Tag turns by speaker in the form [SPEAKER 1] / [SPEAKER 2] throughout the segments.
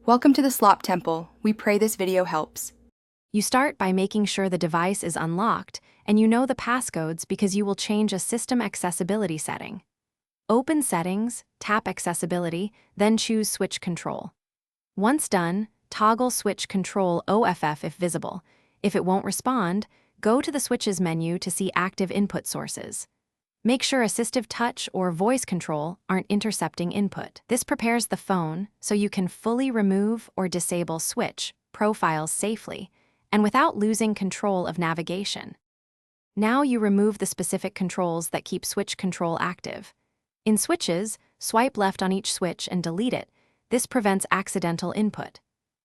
[SPEAKER 1] Welcome to the Slop Temple. We pray this video helps.
[SPEAKER 2] You start by making sure the device is unlocked and you know the passcodes because you will change a system accessibility setting. Open Settings, tap Accessibility, then choose Switch Control. Once done, toggle Switch Control OFF if visible. If it won't respond, go to the Switches menu to see active input sources. Make sure Assistive Touch or Voice Control aren't intercepting input. This prepares the phone so you can fully remove or disable switch profiles safely and without losing control of navigation. Now you remove the specific controls that keep switch control active. In Switches, swipe left on each switch and delete it. This prevents accidental input.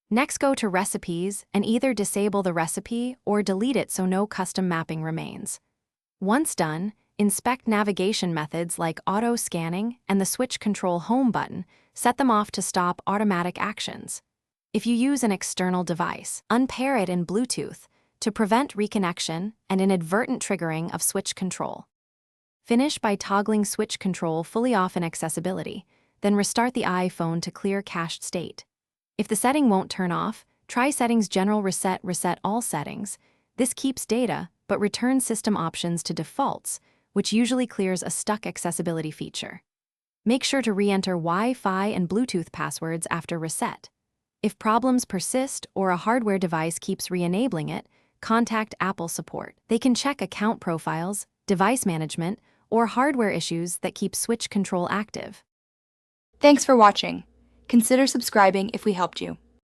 [SPEAKER 2] Next, go to Recipes and either disable the recipe or delete it so no custom mapping remains. Once done, inspect navigation methods like auto-scanning and the Switch Control Home button. Set them off to stop automatic actions. If you use an external device, unpair it in Bluetooth to prevent reconnection and inadvertent triggering of switch control. Finish by toggling switch control fully off in accessibility, then restart the iPhone to clear cached state. If the setting won't turn off, try Settings General Reset All Settings. This keeps data but returns system options to defaults, which usually clears a stuck accessibility feature. Make sure to re-enter Wi-Fi and Bluetooth passwords after reset. If problems persist or a hardware device keeps re-enabling it, contact Apple support. They can check account profiles, device management, or hardware issues that keep switch control active.
[SPEAKER 1] Thanks for watching. Consider subscribing if we helped you.